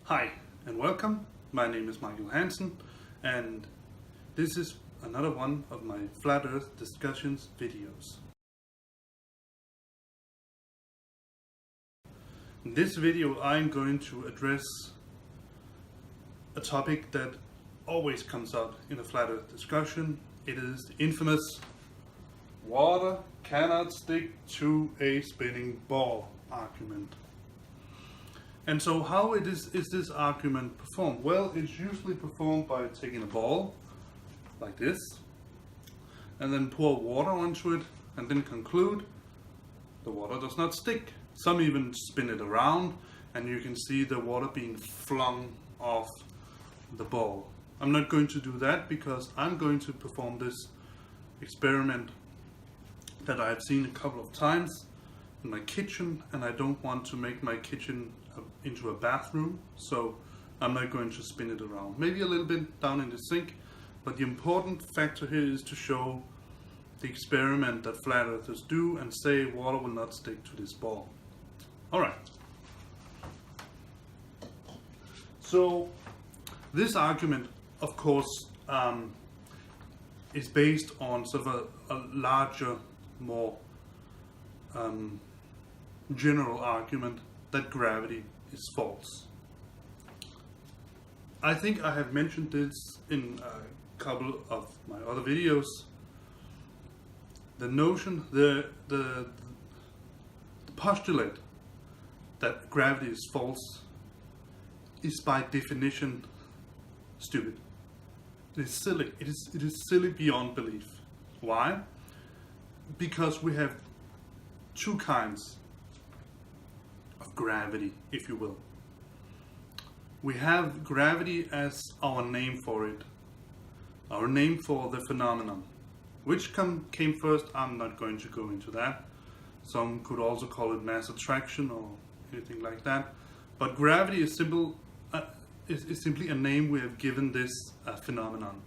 Hi and welcome. My name is Michael Hansen and this is another one of my Flat Earth discussions videos. In this video I'm going to address a topic that always comes up in a Flat Earth discussion. It is the infamous water cannot stick to a spinning ball argument. And so how is this argument performed? Well, it's usually performed by taking a ball like this and then pour water onto it and then conclude the water does not stick. Some even spin it around and you can see the water being flung off the ball. I'm not going to do that because I'm going to perform this experiment that I have seen a couple of times in my kitchen, and I don't want to make my kitchen into a bathroom, so I'm not going to spin it around. Maybe a little bit down in the sink, but the important factor here is to show the experiment that flat earthers do and say water will not stick to this ball. Alright, so this argument of course is based on sort of a larger, more general argument that gravity is false. I think I have mentioned this in a couple of my other videos. The notion, the postulate that gravity is false is by definition stupid. It is silly. It is silly beyond belief. Why? Because we have two kinds of gravity, if you will. We have gravity as our name for it, our name for the phenomenon. Which came first, I'm not going to go into that. Some could also call it mass attraction or anything like that. But gravity is simply a name we have given this phenomenon.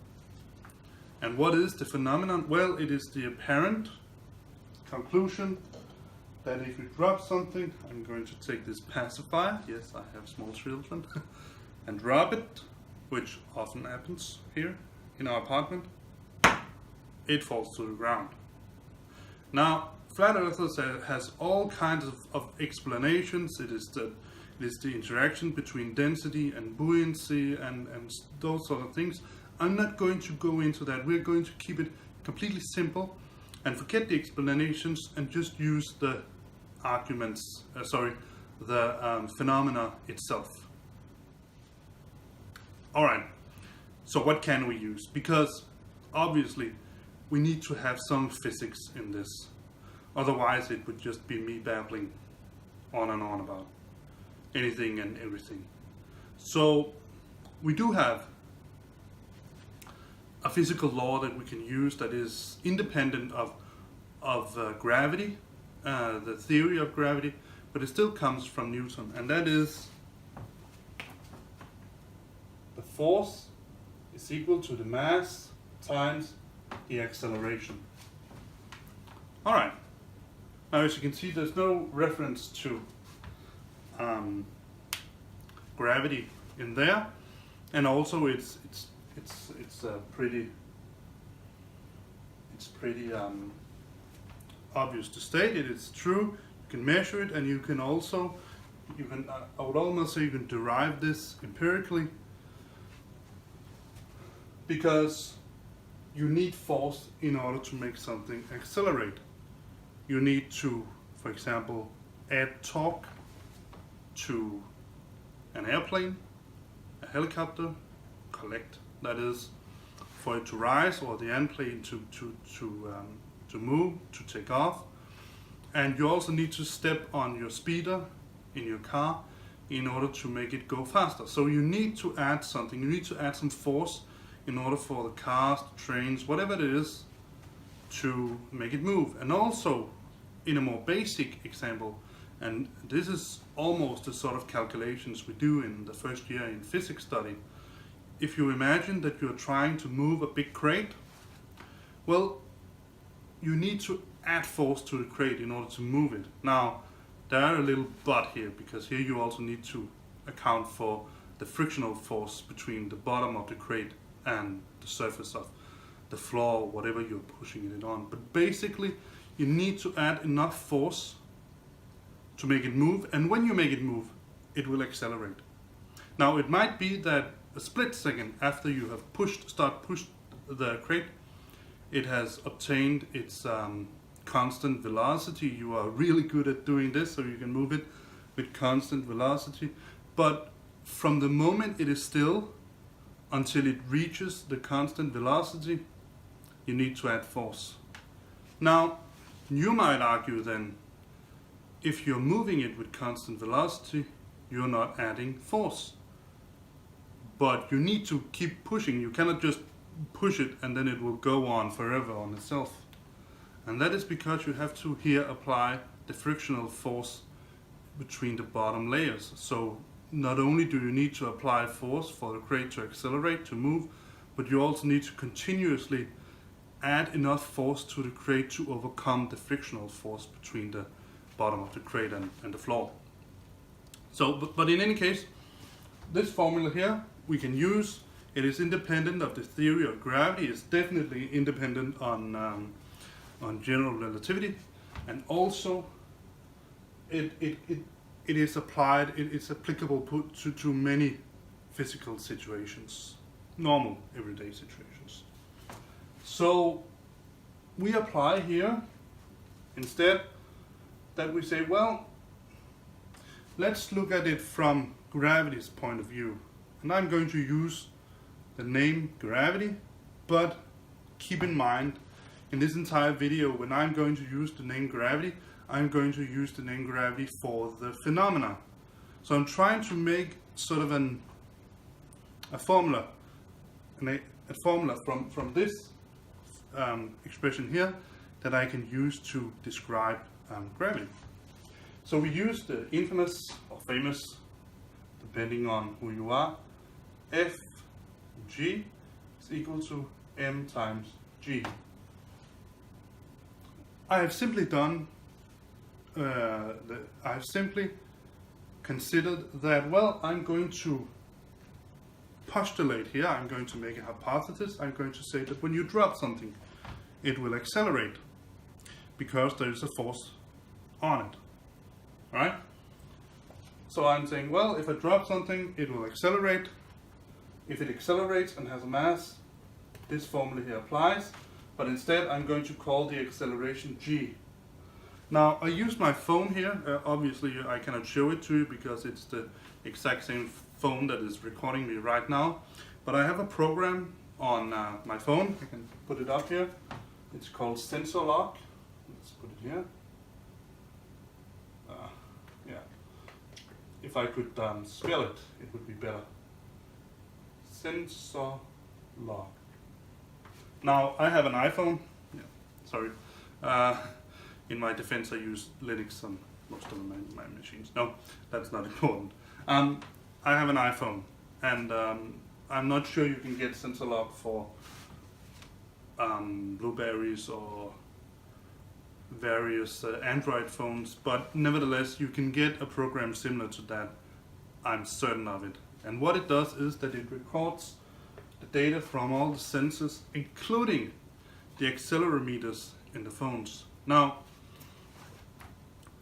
And what is the phenomenon? Well, it is the apparent conclusion that if you drop something, I'm going to take this pacifier, yes, I have small children, and drop it, which often happens here in our apartment, it falls to the ground. Now, Flat Earthers has all kinds of explanations. It is the interaction between density and buoyancy and those sort of things. I'm not going to go into that. We're going to keep it completely simple and forget the explanations and just use the arguments, the phenomena itself. Alright, so what can we use? Because obviously we need to have some physics in this. Otherwise it would just be me babbling on and on about anything and everything. So we do have a physical law that we can use that is independent of gravity, the theory of gravity, but it still comes from Newton, and that is the force is equal to the mass times the acceleration. Alright, now as you can see there's no reference to gravity in there, and also it's pretty obvious to state it. It's true. You can measure it, and you can also I would almost say you can derive this empirically, because you need force in order to make something accelerate. You need to, for example, add torque to an airplane, a helicopter, collect, that is, for it to rise, or the airplane to move, to take off. And you also need to step on your speeder in your car in order to make it go faster. So you need to add something, you need to add some force in order for the cars, the trains, whatever it is, to make it move. And also, in a more basic example, and this is almost the sort of calculations we do in the first year in physics study. If you imagine that you're trying to move a big crate, well, you need to add force to the crate in order to move it. Now, there are a little but here, because here you also need to account for the frictional force between the bottom of the crate and the surface of the floor, whatever you're pushing it on. But basically, you need to add enough force to make it move, and when you make it move, it will accelerate. Now, it might be that a split second after you have pushed the crate, it has obtained its constant velocity. You are really good at doing this, so you can move it with constant velocity. But from the moment it is still until it reaches the constant velocity, you need to add force. Now, you might argue then, if you're moving it with constant velocity, you're not adding force. But you need to keep pushing. You cannot just push it and then it will go on forever on itself. And that is because you have to here apply the frictional force between the bottom layers. So not only do you need to apply force for the crate to accelerate, to move, but you also need to continuously add enough force to the crate to overcome the frictional force between the bottom of the crate and the floor. So, but in any case, this formula here we can use. It is independent of the theory of gravity. It's definitely independent on general relativity, and also it is applied. It's applicable to many physical situations, normal everyday situations. So we apply here instead that we say, well, let's look at it from gravity's point of view. And I'm going to use the name gravity, but keep in mind, in this entire video, when I'm going to use the name gravity, I'm going to use the name gravity for the phenomena. So I'm trying to make sort of a formula from this expression here that I can use to describe gravity. So we use the infamous or famous, depending on who you are, Fg is equal to m times g. I have simply done, I've simply considered that, well, I'm going to postulate here, I'm going to make a hypothesis, I'm going to say that when you drop something, it will accelerate because there is a force on it, right? So I'm saying, well, if I drop something, it will accelerate. If it accelerates and has a mass, this formula here applies, but instead I'm going to call the acceleration g. Now I use my phone here. Obviously I cannot show it to you because it's the exact same phone that is recording me right now, but I have a program on my phone. I can put it up here. It's called Sensor Lock. Let's put it here. Yeah. If I could spell it, it would be better. Sensor Lock. Now I have an iPhone. Yeah, sorry. In my defense, I use Linux on most of my machines. No, that's not important. I have an iPhone, and I'm not sure you can get Sensor Lock for Blueberries or various Android phones, but nevertheless, you can get a program similar to that. I'm certain of it. And what it does is that it records the data from all the sensors, including the accelerometers in the phones. Now,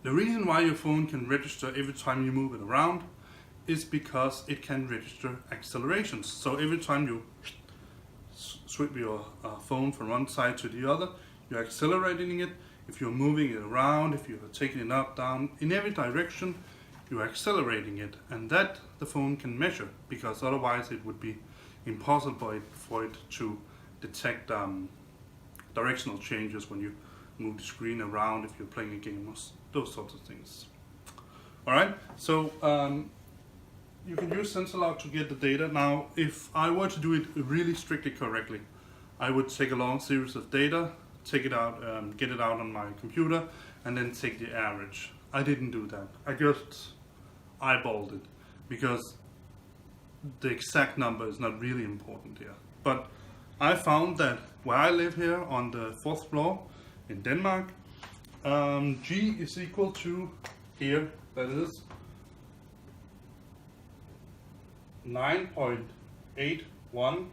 the reason why your phone can register every time you move it around is because it can register accelerations. So every time you swip your phone from one side to the other, you're accelerating it. If you're moving it around, if you're taking it up, down, in every direction, you're accelerating it. And that the phone can measure, because otherwise it would be impossible for it to detect directional changes when you move the screen around, if you're playing a game, or those sorts of things. Alright, so you can use Sensor Lock to get the data. Now, if I were to do it really strictly correctly, I would take a long series of data, take it out, get it out on my computer, and then take the average. I didn't do that. I just eyeballed it, because the exact number is not really important here. But I found that where I live here on the 4th floor in Denmark, G is equal to, here, that is 9.81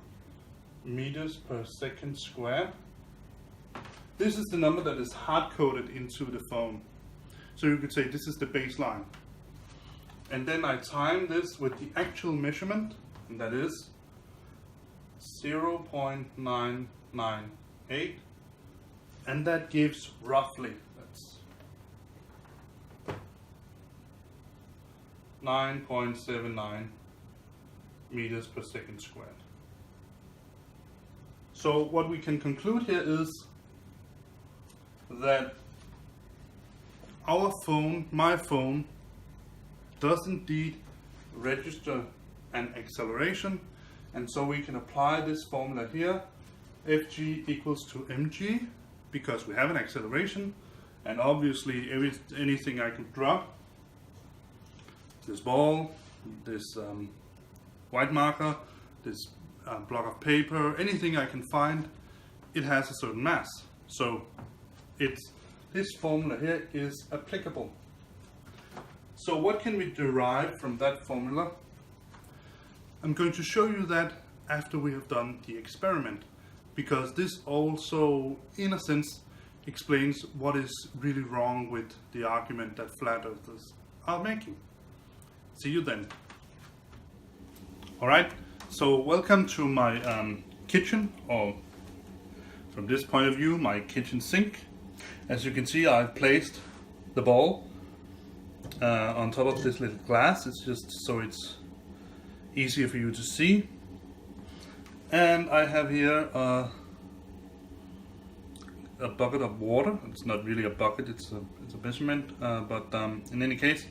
meters per second squared. This is the number that is hard-coded into the phone. So you could say this is the baseline. And then I time this with the actual measurement, and that is 0.998, and that gives roughly, that's 9.79 meters per second squared. So what we can conclude here is that our phone, my phone, does indeed register an acceleration, and so we can apply this formula here, Fg equals to mg, because we have an acceleration, and obviously anything I could drop, this ball, this white marker, this block of paper, anything I can find, it has a certain mass. So this formula here is applicable. So what can we derive from that formula? I'm going to show you that after we have done the experiment, because this also, in a sense, explains what is really wrong with the argument that flat earthers are making. See you then. Alright, so welcome to my kitchen, or from this point of view, my kitchen sink. As you can see, I've placed the ball on top of this little glass. It's just so it's easier for you to see. And I have here a bucket of water. It's not really a bucket, it's a measurement, but in any case,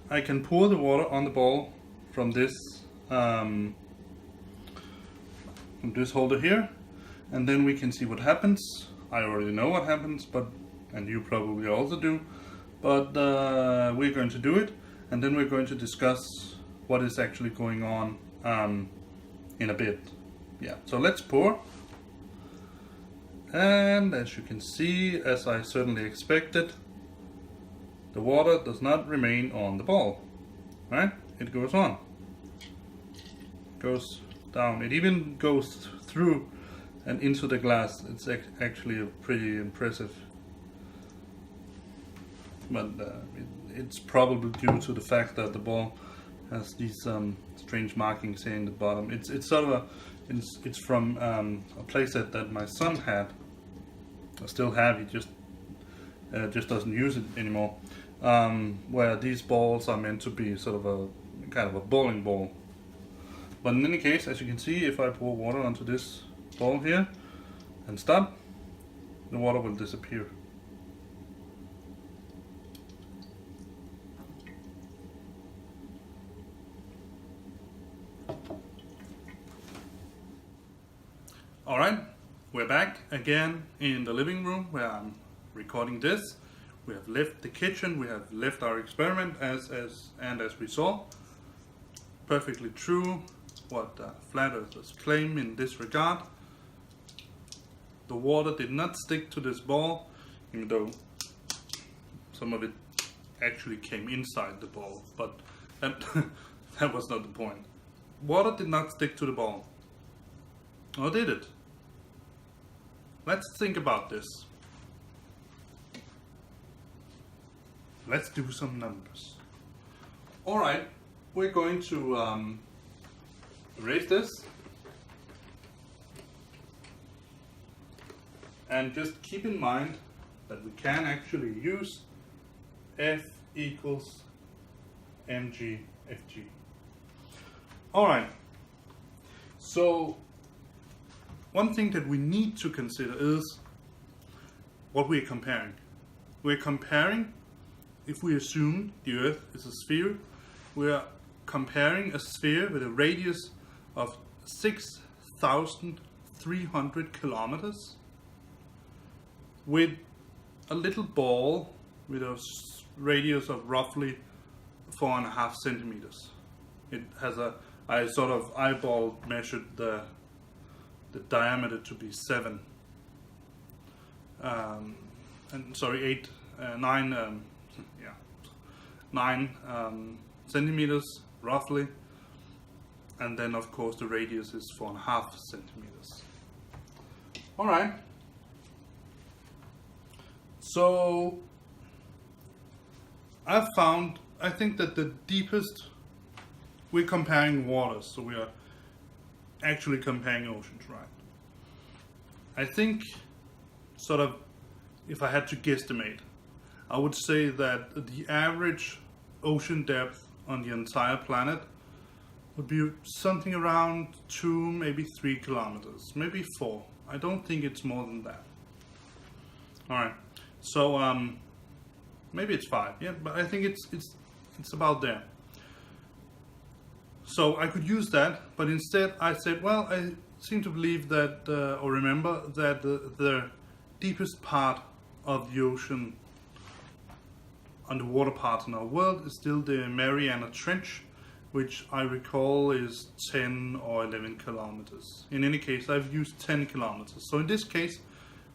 I can pour the water on the ball from this holder here, and then we can see what happens. I already know what happens, and you probably also do, but we're going to do it, and then we're going to discuss what is actually going on in a bit. Yeah, so let's pour. And as you can see, as I certainly expected, the water does not remain on the ball, right? It goes on, goes down. It even goes through and into the glass. It's actually a pretty impressive, but it's probably due to the fact that the ball has these strange markings here in the bottom. It's sort of it's from a playset that my son had. I still have. He just doesn't use it anymore. Where these balls are meant to be sort of a kind of a bowling ball. But in any case, as you can see, if I pour water onto this ball here and stop, the water will disappear. Alright, we're back again in the living room where I'm recording this. We have left the kitchen, we have left our experiment as we saw. Perfectly true what flat earthers claim in this regard. The water did not stick to this ball, even though some of it actually came inside the ball, but that, that was not the point. Water did not stick to the ball. Or did it? Let's think about this. Let's do some numbers. Alright, we're going to erase this. And just keep in mind that we can actually use F equals mg Fg. Alright, so one thing that we need to consider is what we're comparing. We're comparing, if we assume the Earth is a sphere, we're comparing a sphere with a radius of 6,300 kilometers with a little ball with a radius of roughly 4.5 centimeters. It has I sort of eyeball measured the diameter to be 9 centimeters roughly, and then of course the radius is 4.5 centimeters. All right. So I think that the deepest, we're comparing waters, so we are actually comparing oceans, right? I think, sort of, if I had to guesstimate, I would say that the average ocean depth on the entire planet would be something around 2, maybe 3 kilometers, maybe 4. I don't think it's more than that. All right, so maybe it's 5, yeah, but I think it's about there. So I could use that, but instead I said, well, I seem to believe that, or remember that the deepest part of the ocean, underwater part in our world, is still the Mariana Trench, which I recall is 10 or 11 kilometers. In any case, I've used 10 kilometers. So in this case,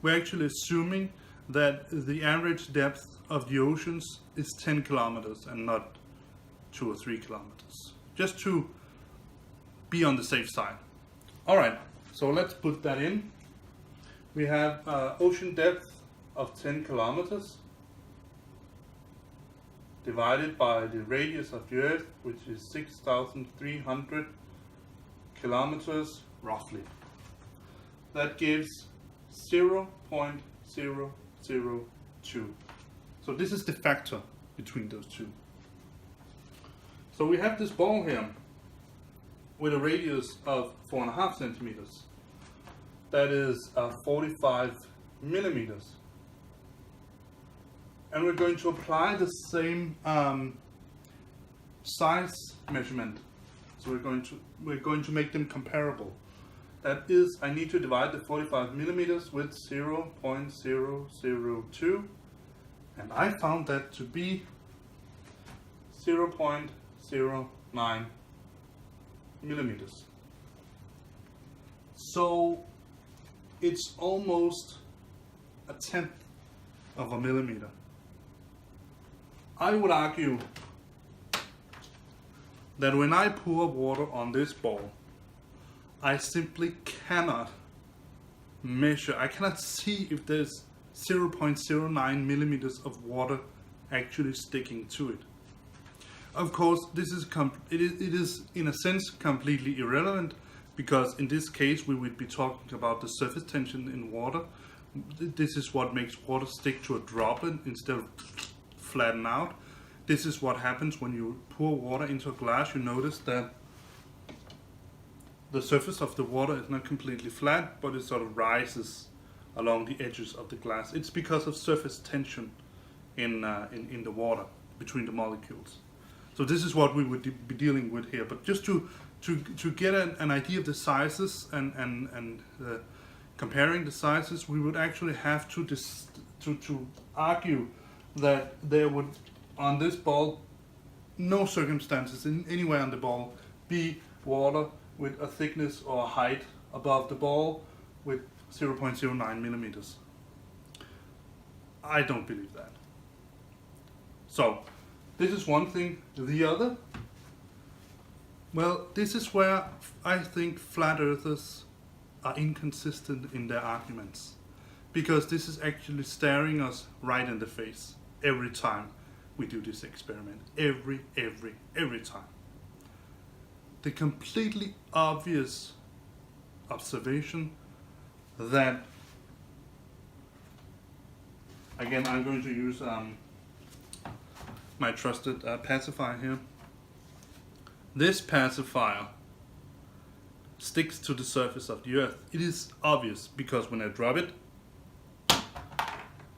we're actually assuming that the average depth of the oceans is 10 kilometers and not 2 or 3 kilometers, just to be on the safe side. All right, so let's put that in. We have ocean depth of 10 kilometers divided by the radius of the Earth, which is 6,300 kilometers roughly. That gives 0.002. So this is the factor between those two. So we have this ball here with a radius of 4.5 centimeters. That is 45 millimeters. And we're going to apply the same size measurement. So we're going to make them comparable. That is, I need to divide the 45 millimeters with 0.002, and I found that to be 0.09 millimeters. So it's almost 1/10 of a millimeter. I would argue that when I pour water on this ball, I simply cannot measure, I cannot see if there's 0.09 millimeters of water actually sticking to it. Of course, this is it is in a sense completely irrelevant, because in this case we would be talking about the surface tension in water. This is what makes water stick to a droplet instead of flatten out. This is what happens when you pour water into a glass. You notice that the surface of the water is not completely flat, but it sort of rises along the edges of the glass. It's because of surface tension in the water between the molecules. So this is what we would be dealing with here. But just to get an idea of the sizes and comparing the sizes, we would actually have to argue that there would, on this ball, no circumstances in anywhere on the ball, be water with a thickness or a height above the ball with 0.09 millimeters. I don't believe that. So this is one thing. The other, well, this is where I think flat earthers are inconsistent in their arguments, because this is actually staring us right in the face every time we do this experiment. Every time. The completely obvious observation that, again, I'm going to use my trusted pacifier here. This pacifier sticks to the surface of the Earth. It is obvious because when I drop it,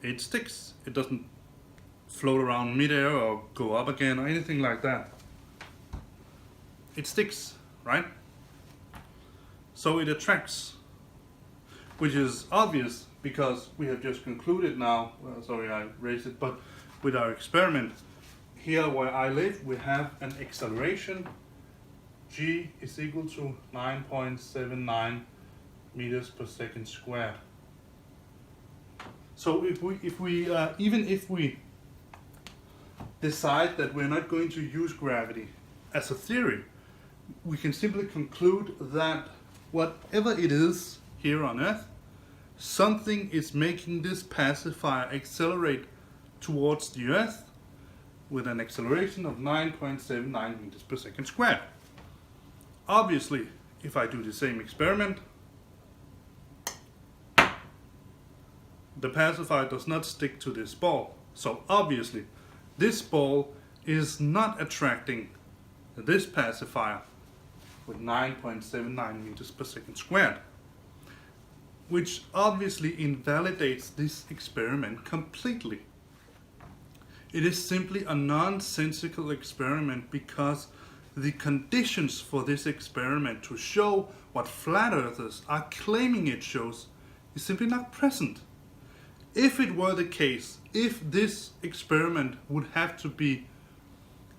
it sticks. It doesn't float around midair or go up again or anything like that. It sticks, right? So it attracts, which is obvious because we have just concluded now, sorry I raised it, but with our experiment, here where I live, we have an acceleration. G is equal to 9.79 meters per second squared. So if we even if we decide that we're not going to use gravity as a theory, we can simply conclude that whatever it is here on Earth, something is making this pacifier accelerate towards the Earth with an acceleration of 9.79 meters per second squared. Obviously, if I do the same experiment, the pacifier does not stick to this ball. So obviously, this ball is not attracting this pacifier with 9.79 meters per second squared, which obviously invalidates this experiment completely. It is simply a nonsensical experiment because the conditions for this experiment to show what flat earthers are claiming it shows is simply not present. If it were the case, if this experiment would have to be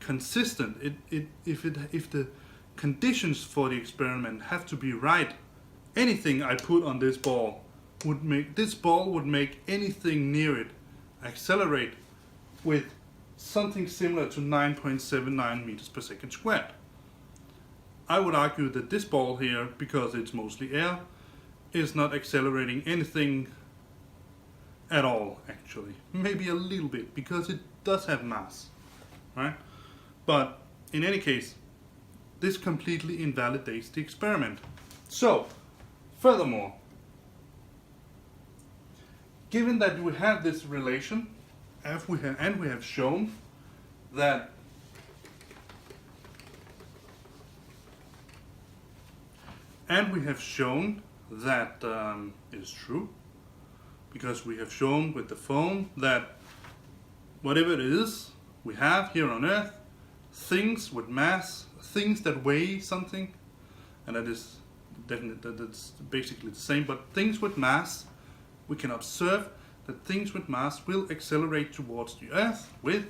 consistent, if the conditions for the experiment have to be right, anything I put on this ball would make anything near it accelerate with something similar to 9.79 meters per second squared. I would argue that this ball here, because it's mostly air, is not accelerating anything at all, actually. Maybe a little bit, because it does have mass, right? But in any case, this completely invalidates the experiment. So, furthermore, given that we have this relation, and we have shown that it is true, because we have shown with the foam that whatever it is we have here on Earth, things with mass, things that weigh something, and that's basically the same, but things with mass, we can observe that things with mass will accelerate towards the Earth with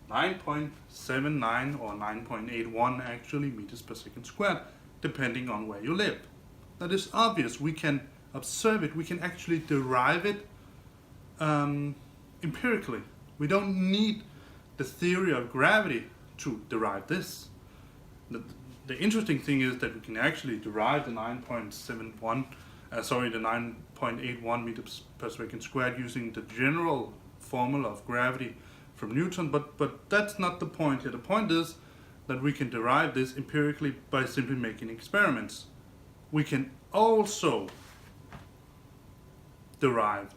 9.79 or 9.81 actually meters per second squared, depending on where you live. That is obvious. We can observe it. We can actually derive it empirically. We don't need the theory of gravity to derive this. The interesting thing is that we can actually derive the 9.81 meters per second squared using the general formula of gravity from Newton, but that's not the point here. The point is that we can derive this empirically by simply making experiments. We can also derive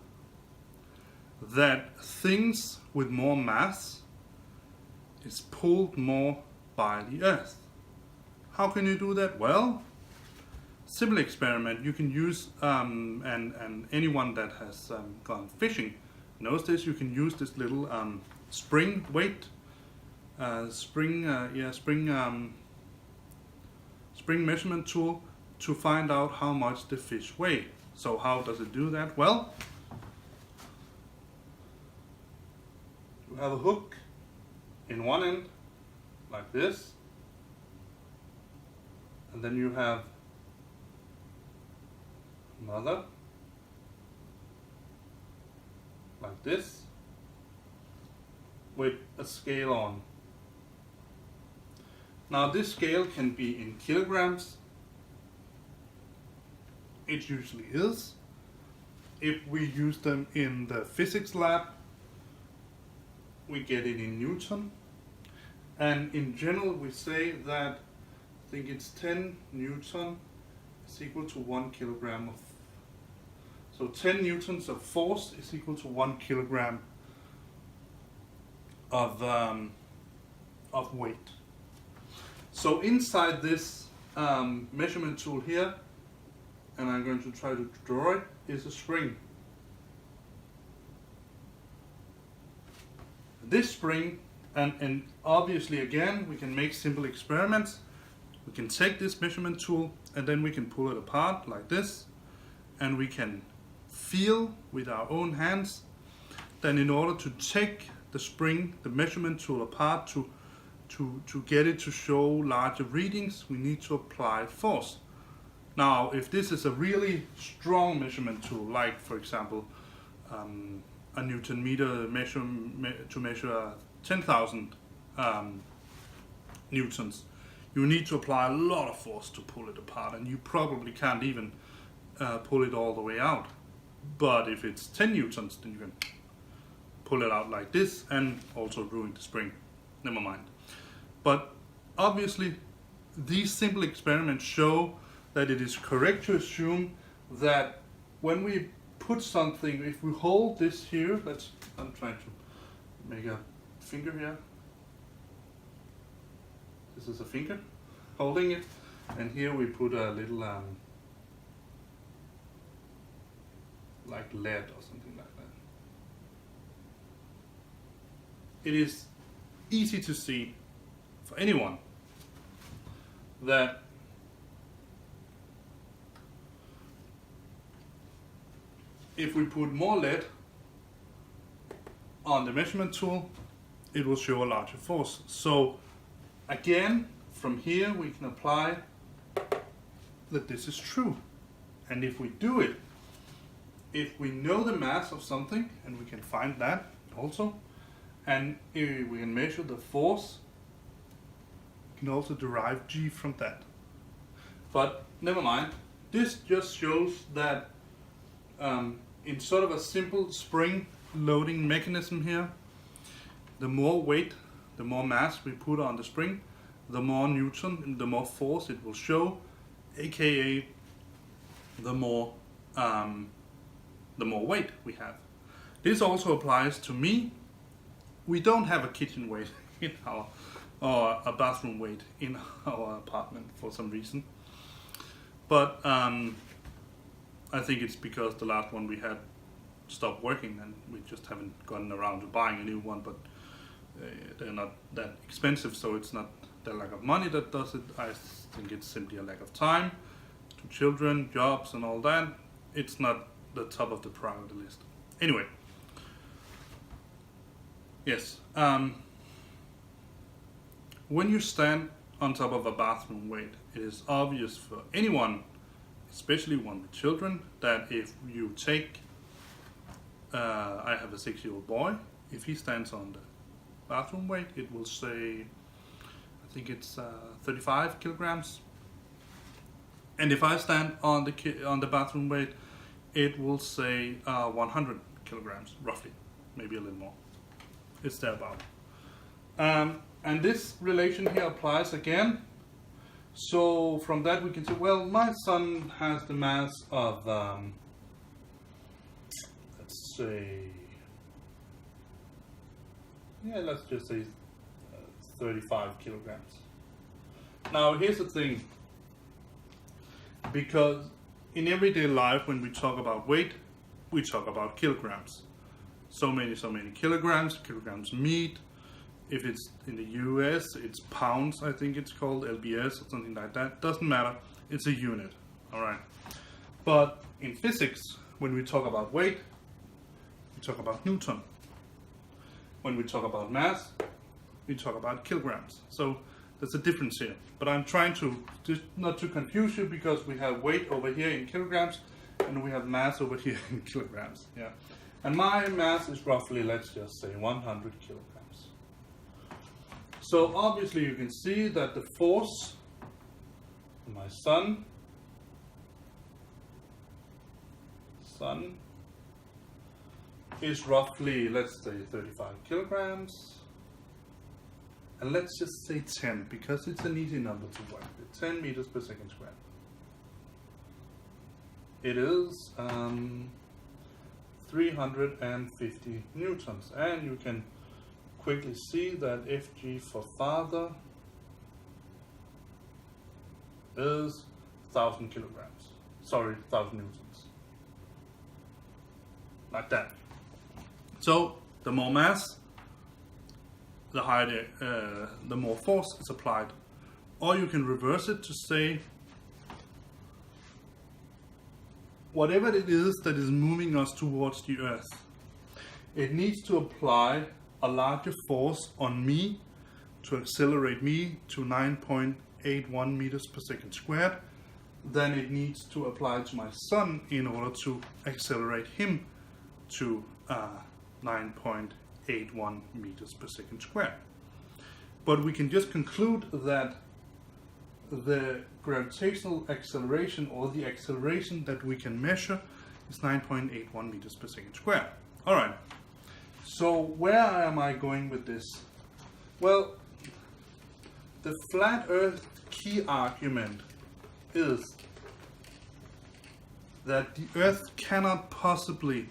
that things with more mass is pulled more by the Earth. How can you do that? Well, simple experiment. You can use, and anyone that has gone fishing knows this. You can use this little spring weight, spring measurement tool to find out how much the fish weigh. So how does it do that? Well, you have a hook in one end like this, and then you have another like this with a scale on. Now this scale can be in kilograms. It usually is. If we use them in the physics lab, we get it in Newton. And in general we say that, I think it's 10 Newton is equal to 1 kilogram of, so 10 newtons of force is equal to 1 kilogram of weight. So inside this measurement tool here, and I'm going to try to draw it, is a spring. This spring, and obviously again we can make simple experiments. We can take this measurement tool and then we can pull it apart like this, and we can feel with our own hands. Then in order to take the spring, the measurement tool apart to get it to show larger readings, we need to apply force. Now, if this is a really strong measurement tool, like for example a Newton meter to measure 10,000 newtons, you need to apply a lot of force to pull it apart, and you probably can't even pull it all the way out. But if it's 10 newtons, then you can pull it out like this and also ruin the spring. Never mind. But obviously, these simple experiments show that it is correct to assume that when we put something, if we hold this here, I'm trying to make a finger here. This is a finger holding it, and here we put a little like lead or something like that. It is easy to see for anyone that if we put more lead on the measurement tool, it will show a larger force. So again, from here we can apply that this is true. And if we do it, if we know the mass of something, and we can find that also, and if we can measure the force, we can also derive G from that. But never mind, this just shows that in sort of a simple spring loading mechanism here, the more weight, the more mass we put on the spring, the more Newton, the more force it will show, aka the more weight we have. This also applies to me. We don't have a kitchen weight in our, or a bathroom weight in our apartment for some reason. But I think it's because the last one we had stopped working and we just haven't gotten around to buying a new one, but they're not that expensive, so it's not the lack of money that does it. I think it's simply a lack of time to children, jobs and all that. It's not the top of the priority list. Anyway, yes, when you stand on top of a bathroom weight, it is obvious for anyone, especially one with children, that if you take, I have a 6-year-old boy, if he stands on the bathroom weight, it will say, I think it's 35 kilograms. And if I stand on the bathroom weight, it will say 100 kilograms, roughly, maybe a little more. It's there about. And this relation here applies again. So from that we can say, well, my son has the mass of, let's say, yeah, let's just say 35 kilograms. Now here's the thing, because in everyday life when we talk about weight, we talk about kilograms. So many kilograms meat. If it's in the US, it's pounds, I think it's called, LBS or something like that. Doesn't matter, it's a unit, all right? But in physics, when we talk about weight, we talk about Newton. When we talk about mass, we talk about kilograms. So there's a difference here. But I'm trying to just not to confuse you, because we have weight over here in kilograms and we have mass over here in kilograms. Yeah. And my mass is roughly, let's just say 100 kilograms. So obviously you can see that the force on my son is roughly, let's say 35 kilograms. And let's just say 10, because it's an easy number to work with. 10 meters per second squared. It is 350 newtons. And you can quickly see that Fg for father is 1,000 kilograms. Sorry, 1,000 newtons. Like that. So the more mass, the higher the more force is applied. Or you can reverse it to say whatever it is that is moving us towards the Earth, it needs to apply a larger force on me to accelerate me to 9.81 meters per second squared than it needs to apply to my son in order to accelerate him to 9.81 meters per second squared. But we can just conclude that the gravitational acceleration, or the acceleration that we can measure, is 9.81 meters per second squared. Alright, so where am I going with this? Well, the flat Earth key argument is that the Earth cannot possibly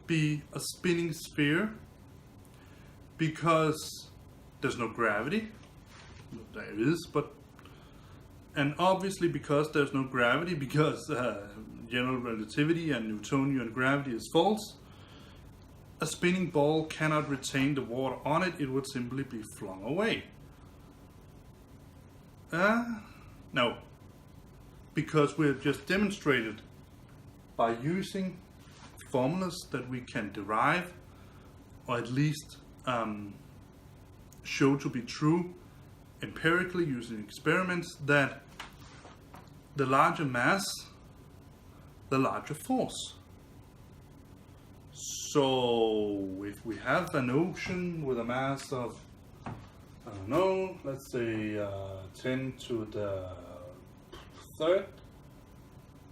be a spinning sphere because there's no gravity. There is, but and obviously because there's no gravity, because general relativity and Newtonian gravity is false, a spinning ball cannot retain the water on it. It would simply be flung away. No, because we have just demonstrated by using formulas that we can derive, or at least show to be true empirically using experiments, that the larger mass, the larger force. So if we have an ocean with a mass of, I don't know, let's say 10 to the third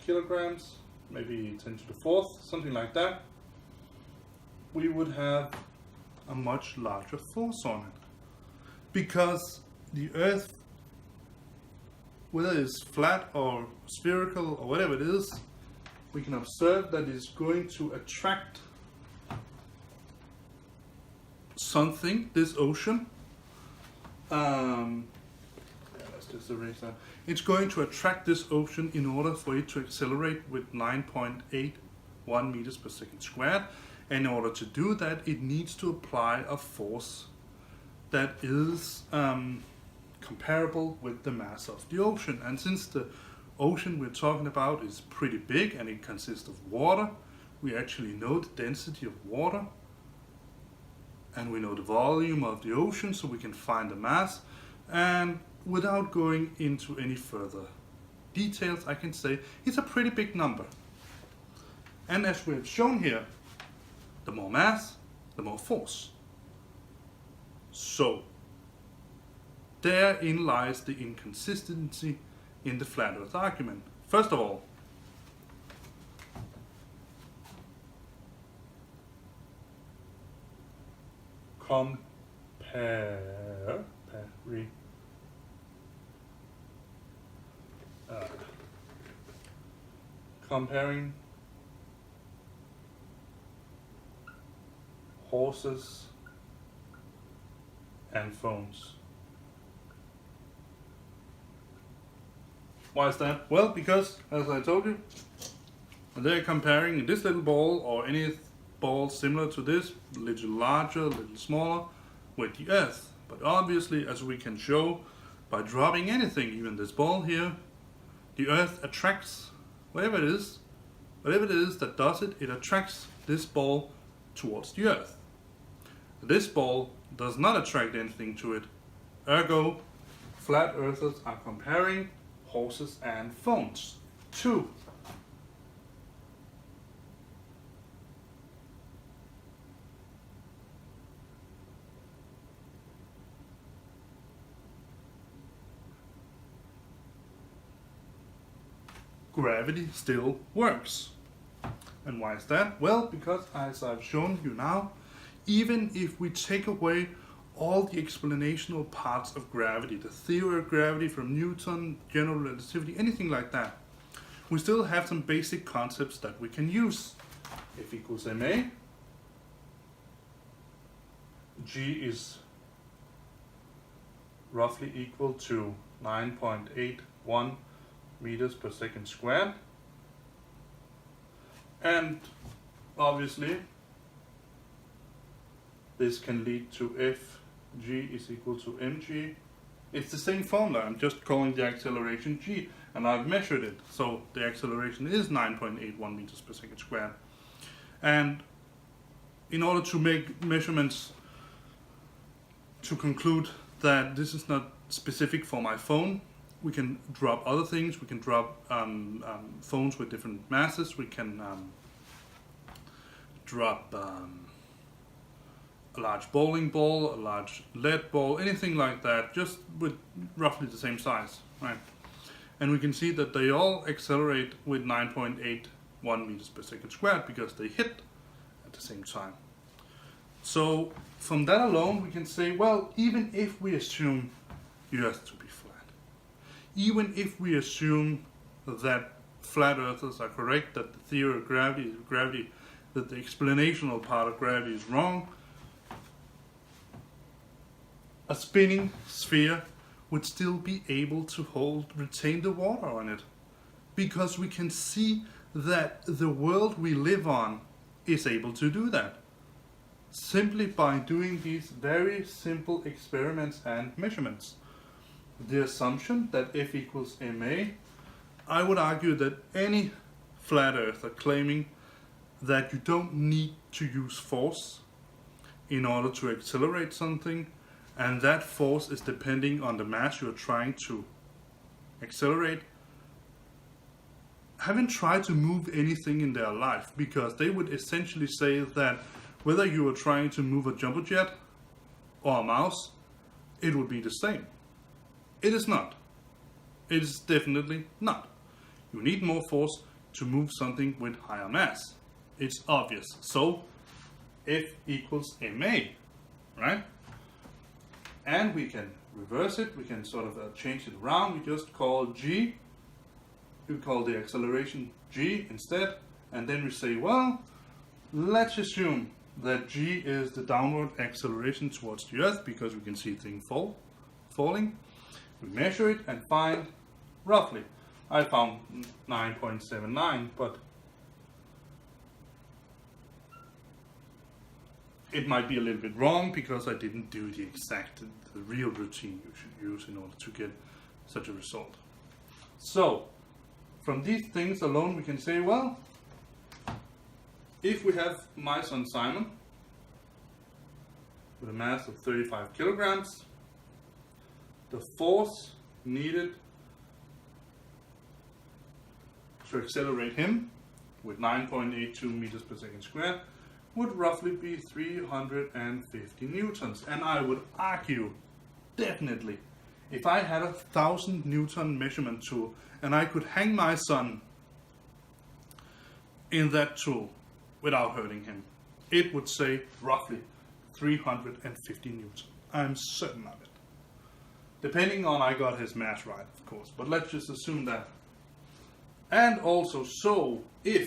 kilograms, maybe 10 to the fourth, something like that, we would have a much larger force on it. Because the Earth, whether it's flat or spherical or whatever it is, we can observe that it's going to attract something, this ocean. Let's just erase that. It's going to attract this ocean in order for it to accelerate with 9.81 meters per second squared. And in order to do that, it needs to apply a force that is comparable with the mass of the ocean. And since the ocean we're talking about is pretty big and it consists of water, we actually know the density of water, and we know the volume of the ocean, so we can find the mass. And without going into any further details, I can say it's a pretty big number. And as we have shown here, the more mass, the more force. So therein lies the inconsistency in the flat Earth argument. First of all, comparing horses and phones. Why is that? Well, because, as I told you, they're comparing this little ball or any ball similar to this, a little larger, a little smaller, with the Earth. But obviously, as we can show by dropping anything, even this ball here, the Earth attracts whatever it is that does it, it attracts this ball towards the Earth. This ball does not attract anything to it. Ergo, flat earthers are comparing horses and phones. 2. Gravity still works. And why is that? Well, because as I've shown you now, even if we take away all the explanational parts of gravity, the theory of gravity from Newton, general relativity, anything like that, we still have some basic concepts that we can use. F equals ma, g is roughly equal to 9.81 meters per second squared, and obviously this can lead to Fg is equal to mg. It's the same formula, I'm just calling the acceleration g, and I've measured it, so the acceleration is 9.81 meters per second squared. And in order to make measurements to conclude that this is not specific for my phone, we can drop other things. We can drop phones with different masses. We can drop a large bowling ball, a large lead ball, anything like that, just with roughly the same size, right? And we can see that they all accelerate with 9.81 meters per second squared because they hit at the same time. So from that alone, we can say, well, even if we assume the Earth to be flat, even if we assume that flat earthers are correct, that the theory of gravity, that the explanational part of gravity is wrong, a spinning sphere would still be able to retain the water on it, because we can see that the world we live on is able to do that, simply by doing these very simple experiments and measurements. The assumption that F equals ma, I would argue that any flat earther claiming that you don't need to use force in order to accelerate something, and that force is depending on the mass you're trying to accelerate, haven't tried to move anything in their life, because they would essentially say that whether you were trying to move a jumbo jet or a mouse, it would be the same. It is not. It is definitely not. You need more force to move something with higher mass. It's obvious. So F equals ma, right? And we can reverse it. We can sort of change it around. We just call g, we call the acceleration g instead. And then we say, well, let's assume that g is the downward acceleration towards the Earth, because we can see things falling. We measure it and find roughly, I found 9.79, but it might be a little bit wrong because I didn't do the real routine you should use in order to get such a result. So, from these things alone, we can say, well, if we have my son Simon with a mass of 35 kilograms, the force needed to accelerate him with 9.82 meters per second squared would roughly be 350 newtons. And I would argue, definitely, if I had a 1,000 Newton measurement tool and I could hang my son in that tool without hurting him, it would say roughly 350 Newton. I'm certain of it. Depending on I got his mass right, of course, but let's just assume that. And also, so if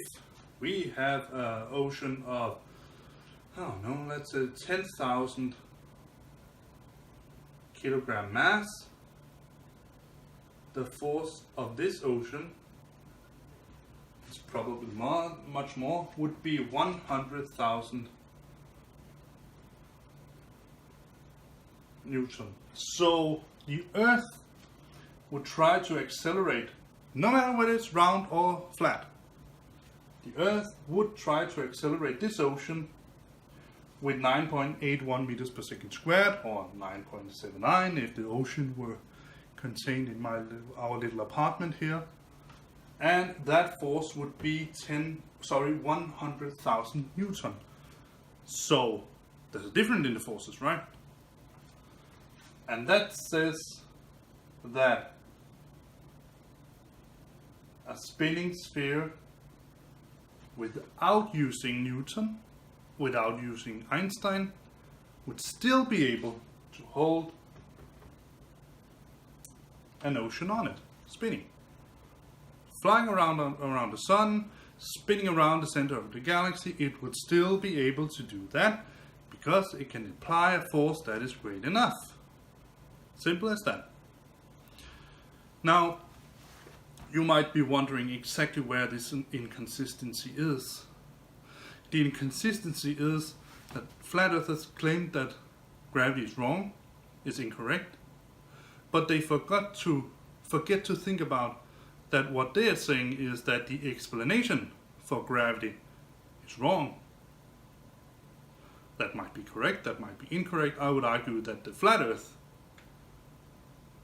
we have an ocean of, I don't know, let's say 10,000 kilogram mass, the force of this ocean is probably much more, would be 100,000 Newton. So the Earth would try to accelerate, no matter whether it's round or flat. The Earth would try to accelerate this ocean with 9.81 meters per second squared, or 9.79 if the ocean were contained in our little apartment here. And that force would be 100,000 Newton. So there's a difference in the forces, right? And that says that a spinning sphere without using Newton, without using Einstein, would still be able to hold an ocean on it, spinning. Flying around the sun, spinning around the center of the galaxy, it would still be able to do that because it can apply a force that is great enough. Simple as that. Now, you might be wondering exactly where this inconsistency is. The inconsistency is that flat earthers claim that gravity is wrong, is incorrect, but they forget to think about that what they are saying is that the explanation for gravity is wrong. That might be correct, that might be incorrect. I would argue that the flat earth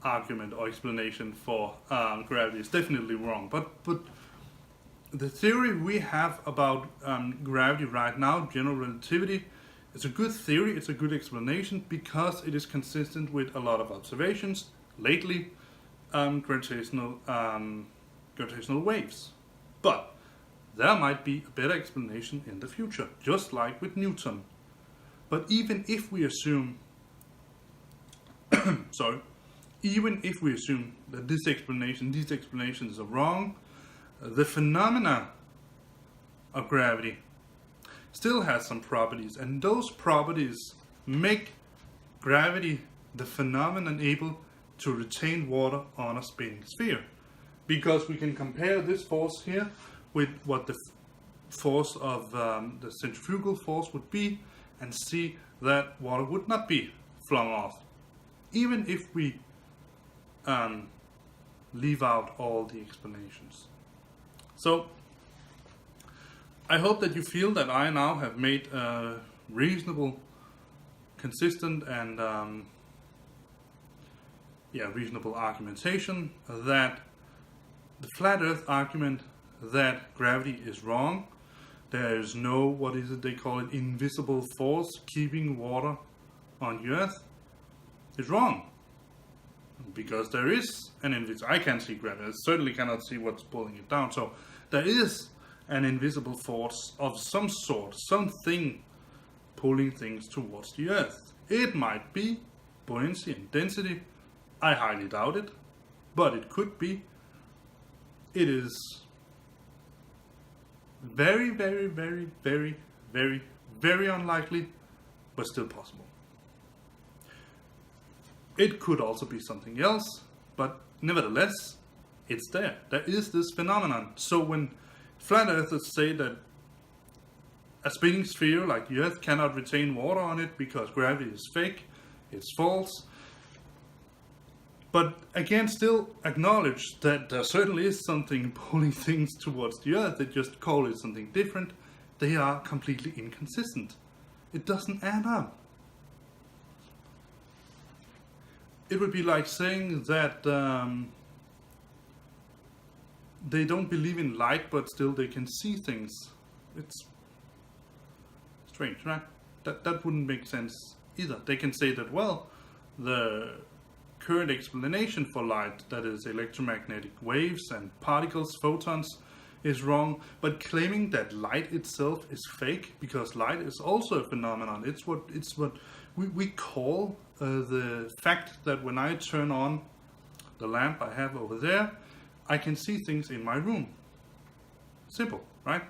argument or explanation for gravity is definitely wrong. But the theory we have about gravity right now, general relativity, is a good theory, it's a good explanation because it is consistent with a lot of observations lately, gravitational waves. But there might be a better explanation in the future, just like with Newton. But even if we assume, even if we assume that these explanations are wrong, the phenomena of gravity still has some properties, and those properties make gravity, the phenomenon, able to retain water on a spinning sphere. Because we can compare this force here with what the force of the centrifugal force would be, and see that water would not be flung off, even if we leave out all the explanations. So I hope that you feel that I now have made a reasonable, consistent, and reasonable argumentation that the flat Earth argument that gravity is wrong, there is no, what is it they call it, invisible force keeping water on the Earth, is wrong. Because there is an invisible, I can't see gravity, I certainly cannot see what's pulling it down, so there is an invisible force of some sort, something pulling things towards the Earth. It might be buoyancy and density, I highly doubt it, but it could be. It is very, very, very, very, very, very unlikely, but still possible. It could also be something else, but nevertheless, it's there. There is this phenomenon. So when flat earthers say that a spinning sphere like the Earth cannot retain water on it because gravity is fake, it's false. But again, still acknowledge that there certainly is something pulling things towards the Earth. They just call it something different. They are completely inconsistent. It doesn't add up. It would be like saying that they don't believe in light, but still they can see things. It's strange, right? That wouldn't make sense either. They can say that, well, the current explanation for light, that is electromagnetic waves and particles, photons, is wrong, but claiming that light itself is fake, because light is also a phenomenon. It's what we call the fact that when I turn on the lamp I have over there, I can see things in my room. Simple, right?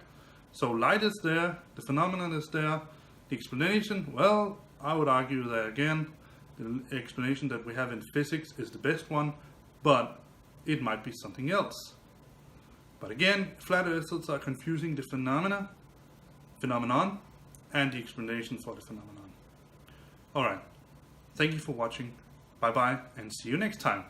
So light is there, the phenomenon is there, the explanation, well, I would argue that again, the explanation that we have in physics is the best one, but it might be something else. But again, flat earthers are confusing the phenomenon and the explanation for the phenomenon. Alright, thank you for watching, bye bye, and see you next time.